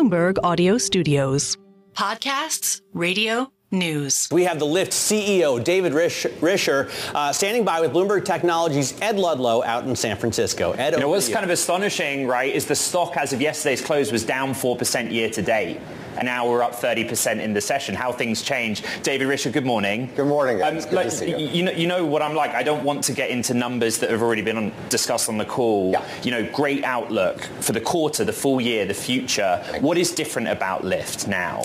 Bloomberg Audio Studios. Podcasts, radio, news. We have the Lyft CEO, David Risher, standing by with Bloomberg Technology's Ed Ludlow out in San Francisco. Ed, what's kind of astonishing, right, is the stock as of yesterday's close was down 4% year to date. And now we're up 30% in the session. How things change. David Risher, good morning. Good morning, guys. Good to see you. You know what I'm like. I don't want to get into numbers that have already been discussed on the call. Yeah. Great outlook for the quarter, the full year, the future. What is different about Lyft now?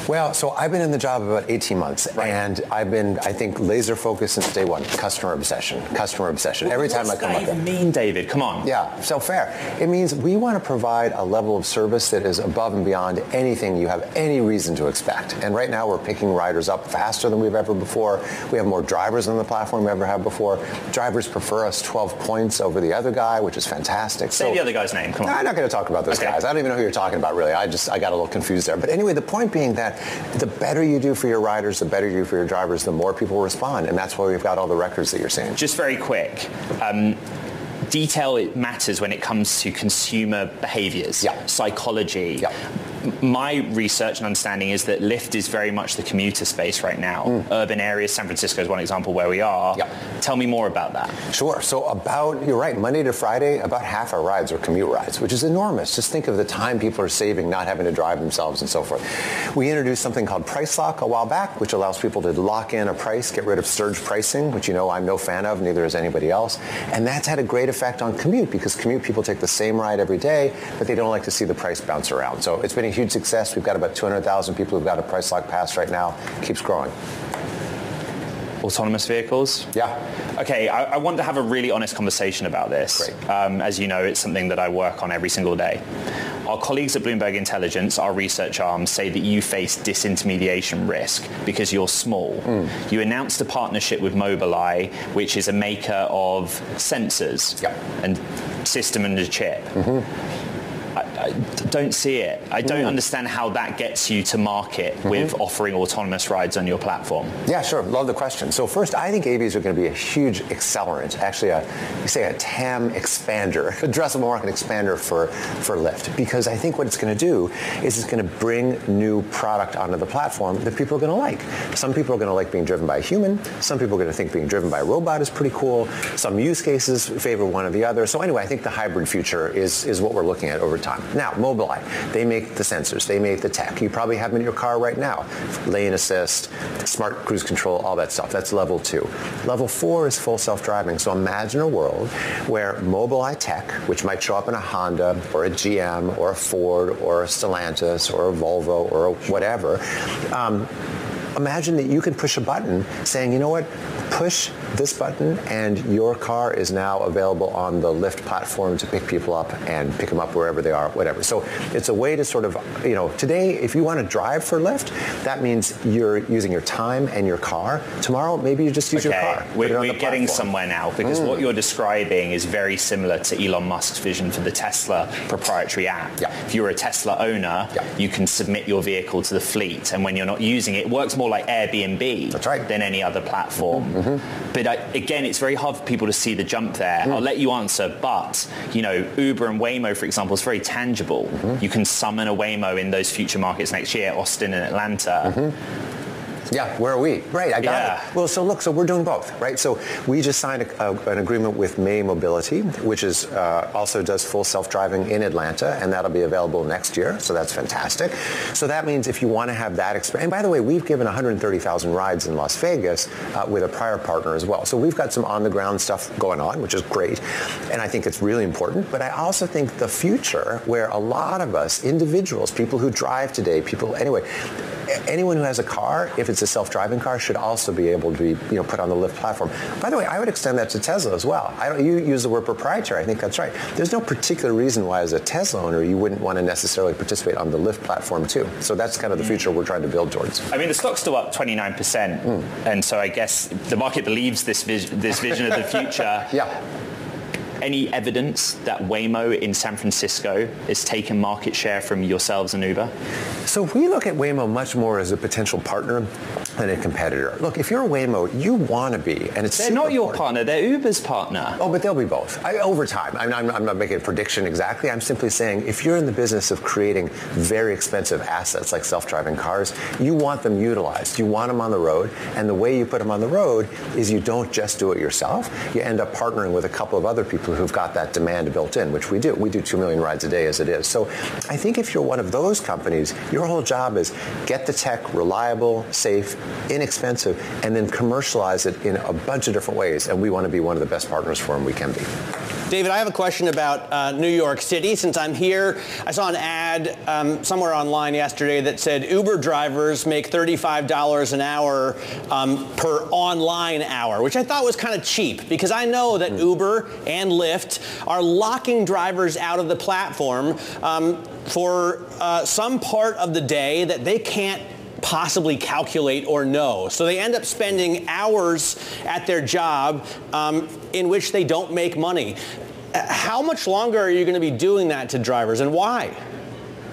Well, so I've been in the job about 18 months, and I've been, I think, laser focused since day one. Customer obsession. Every time I come up. What does that even mean, David? Come on. Yeah, so fair. It means we want to provide a level of service that is above and beyond anything you have any reason to expect. And right now we're picking riders up faster than we've ever before. We have more drivers on the platform we ever have before. Drivers prefer us 12 points over the other guy, which is fantastic. Say the other guy's name. Come on. I'm not going to talk about those guys. I don't even know who you're talking about, really. I got a little confused there. But anyway, the point being that the better you do for your riders, the better you do for your drivers, the more people respond. And that's why we've got all the records that you're seeing. Just very quick. Detail, it matters when it comes to consumer behaviors, psychology. My research and understanding is that Lyft is very much the commuter space right now. Urban areas, San Francisco is one example where we are. Tell me more about that. Sure. So you're right, Monday to Friday, about half our rides are commute rides, which is enormous. Just think of the time people are saving not having to drive themselves and so forth. We introduced something called Price Lock a while back, which allows people to lock in a price, get rid of surge pricing, which I'm no fan of, neither is anybody else. And that's had a great effect on commute, because commute people take the same ride every day, but they don't like to see the price bounce around. So it's been a huge success. We've got about 200,000 people who've got a Price Lock pass right now. Keeps growing. Autonomous vehicles? Yeah. Okay, I want to have a really honest conversation about this. Great. As you know, it's something that I work on every single day. Our colleagues at Bloomberg Intelligence, our research arm, say that you face disintermediation risk because you're small. You announced a partnership with Mobileye, which is a maker of sensors and system and a chip. I don't see it. I don't understand how that gets you to market with offering autonomous rides on your platform. Yeah, sure. Love the question. So first, I think AVs are going to be a huge accelerant, actually a TAM expander, addressable market expander for Lyft, because I think what it's going to do is it's going to bring new product onto the platform that people are going to like. Some people are going to like being driven by a human. Some people are going to think being driven by a robot is pretty cool. Some use cases favor one or the other. So anyway, I think the hybrid future is what we're looking at over time. Now, Mobileye, they make the sensors, they make the tech. You probably have them in your car right now. Lane assist, smart cruise control, all that stuff. That's level 2. Level 4 is full self-driving. So imagine a world where Mobileye tech, which might show up in a Honda or a GM or a Ford or a Stellantis or a Volvo or whatever, imagine that you can push a button saying, you know what, push this button and your car is now available on the Lyft platform to pick people up and pick them up wherever they are, whatever. So it's a way to sort of, today, if you want to drive for Lyft, that means you're using your time and your car. Tomorrow, maybe you just use your car. We're getting somewhere now, because what you're describing is very similar to Elon Musk's vision for the Tesla proprietary app. If you're a Tesla owner, you can submit your vehicle to the fleet, and when you're not using it, it works more like Airbnb than any other platform. But again, it's very hard for people to see the jump there. I'll let you answer, but Uber and Waymo, for example, is very tangible. You can summon a Waymo in those future markets next year, Austin and Atlanta. Yeah, where are we? Right, I got it. Well, so look, so we're doing both, right? So we just signed an agreement with May Mobility, which is also does full self-driving in Atlanta, and that'll be available next year. So that's fantastic. So that means if you want to have that experience, and by the way, we've given 130,000 rides in Las Vegas with a prior partner as well. So we've got some on-the-ground stuff going on, which is great, and I think it's really important. But I also think the future, where a lot of us, individuals, people who drive today, anyone who has a car, if it's a self-driving car, should also be able to be put on the Lyft platform. By the way, I would extend that to Tesla as well. You use the word proprietary. I think that's right. There's no particular reason why, as a Tesla owner, you wouldn't want to necessarily participate on the Lyft platform too. So that's kind of the future we're trying to build towards. I mean, the stock's still up 29%, and so I guess the market believes this vision of the future. Any evidence that Waymo in San Francisco is taking market share from yourselves and Uber? So we look at Waymo much more as a potential partner than a competitor. Look, if you're a Waymo, you want to be, and it's they're not your partner, they're Uber's partner. Oh, but they'll be both. Over time. I'm not making a prediction exactly. I'm simply saying if you're in the business of creating very expensive assets like self-driving cars, you want them utilized. You want them on the road, and the way you put them on the road is you don't just do it yourself. You end up partnering with a couple of other people who've got that demand built in, which we do. We do 2 million rides a day as it is. So I think if you're one of those companies, your whole job is get the tech reliable, safe, inexpensive, and then commercialize it in a bunch of different ways. And we want to be one of the best partners for them we can be. David, I have a question about New York City. Since I'm here, I saw an ad somewhere online yesterday that said Uber drivers make $35 an hour per online hour, which I thought was kind of cheap because I know that Uber and Lyft are locking drivers out of the platform for some part of the day that they can't possibly calculate or know. So they end up spending hours at their job in which they don't make money. How much longer are you going to be doing that to drivers, and why?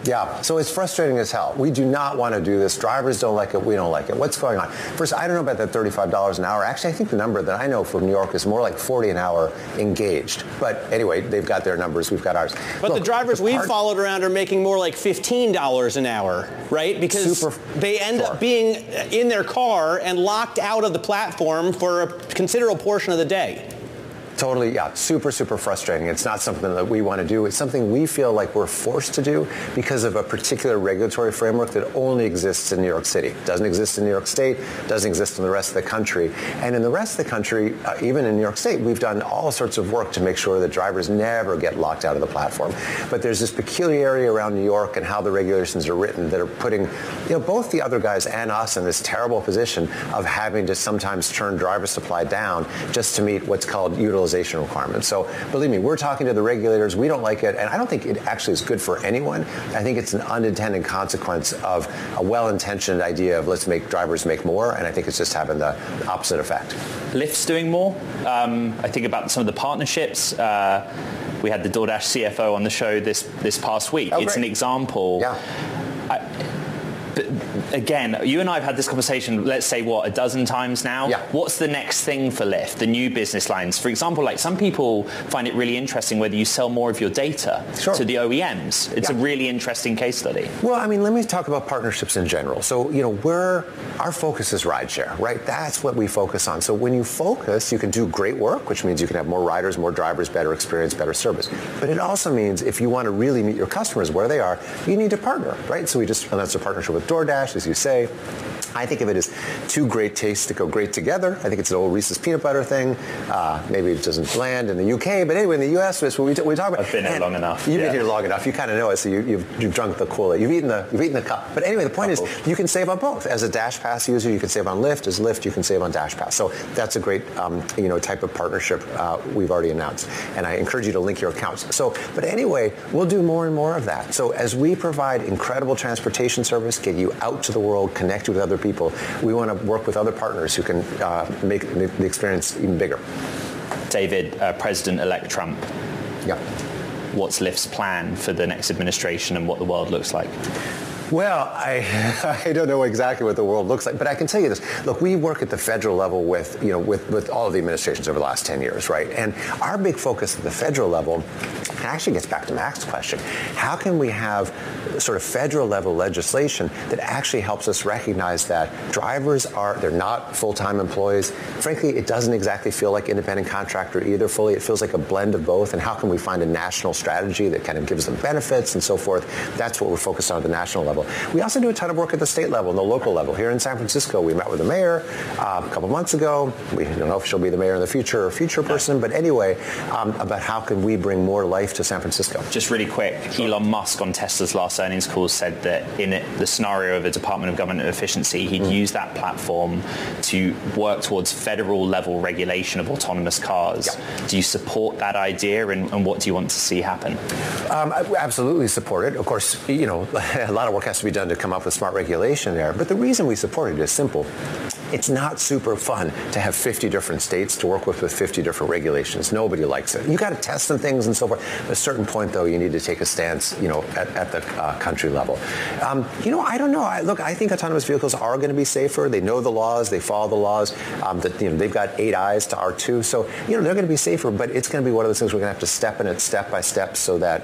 Yeah, so it's frustrating as hell. We do not want to do this. Drivers don't like it. We don't like it. What's going on? First, I don't know about that $35 an hour. Actually, I think the number that I know from New York is more like $40 an hour engaged. But anyway, they've got their numbers. We've got ours. But look, the drivers we've followed around are making more like $15 an hour, right? Because they end up being in their car and locked out of the platform for a considerable portion of the day. Totally, yeah. Super, super frustrating. It's not something that we want to do. It's something we feel like we're forced to do because of a particular regulatory framework that only exists in New York City. Doesn't exist in New York State, doesn't exist in the rest of the country. And in the rest of the country, even in New York State, we've done all sorts of work to make sure that drivers never get locked out of the platform. But there's this peculiarity around New York and how the regulations are written that are putting, both the other guys and us in this terrible position of having to sometimes turn driver supply down just to meet what's called utilization requirements. So believe me, we're talking to the regulators. We don't like it, and I don't think it actually is good for anyone. I think it's an unintended consequence of a well-intentioned idea of let's make drivers make more, and I think it's just having the opposite effect. Lyft's doing more. I think about some of the partnerships. We had the DoorDash CFO on the show this past week. It's an example. Yeah. But again, you and I have had this conversation, let's say, a dozen times now? Yeah. What's the next thing for Lyft, the new business lines? For example, like some people find it really interesting whether you sell more of your data to the OEMs. It's a really interesting case study. Well, I mean, let me talk about partnerships in general. So, our focus is rideshare, right? That's what we focus on. So when you focus, you can do great work, which means you can have more riders, more drivers, better experience, better service. But it also means if you want to really meet your customers where they are, you need to partner, right? So we just announced a partnership with DoorDash, as you say. I think of it as two great tastes that go great together. I think it's an old Reese's peanut butter thing. Maybe it doesn't land in the UK, but anyway, in the US, that's what we talk about. I've been here long enough. You've been here long enough. You kind of know it, so you've drunk the Kool-Aid. You've eaten the cup. But anyway, the point is, you can save on both. As a Dash Pass user, you can save on Lyft. As Lyft, you can save on Dash Pass. So that's a great, type of partnership we've already announced. And I encourage you to link your accounts. But anyway, we'll do more and more of that. So as we provide incredible transportation service, get you out to the world, connect with other people, we want to work with other partners who can make the experience even bigger. David, President-elect Trump. Yeah. What's Lyft's plan for the next administration and what the world looks like? Well, I don't know exactly what the world looks like, but I can tell you this. Look, we work at the federal level with all of the administrations over the last 10 years, right? And our big focus at the federal level actually gets back to Max's question. How can we have sort of federal level legislation that actually helps us recognize that drivers they're not full-time employees. Frankly, it doesn't exactly feel like independent contractor either fully. It feels like a blend of both. And how can we find a national strategy that kind of gives them benefits and so forth? That's what we're focused on at the national level. We also do a ton of work at the state level and the local level. Here in San Francisco, we met with the mayor a couple months ago. We don't know if she'll be the mayor in the future or future person, but anyway, about how can we bring more life to San Francisco. Just really quick, Elon Musk on Tesla's last earnings call said that in the scenario of a Department of Government Efficiency, he'd use that platform to work towards federal level regulation of autonomous cars. Yeah. Do you support that idea, and what do you want to see happen? I absolutely support it. Of course, a lot of work has to be done to come up with smart regulation there. But the reason we support it is simple. it's not super fun to have 50 different states to work with 50 different regulations. Nobody likes it. You got to test some things and so forth. At a certain point, though, you need to take a stance, at the country level. I don't know. I think autonomous vehicles are going to be safer. They know the laws. They follow the laws. They've got 8 eyes to R2. So, they're going to be safer, but it's going to be one of those things we're going to have to step in it step by step so that,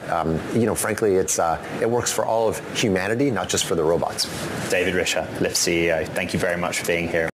frankly, it works for all of humanity, not just for the robots. David Risher, Lyft CEO, thank you very much for being here.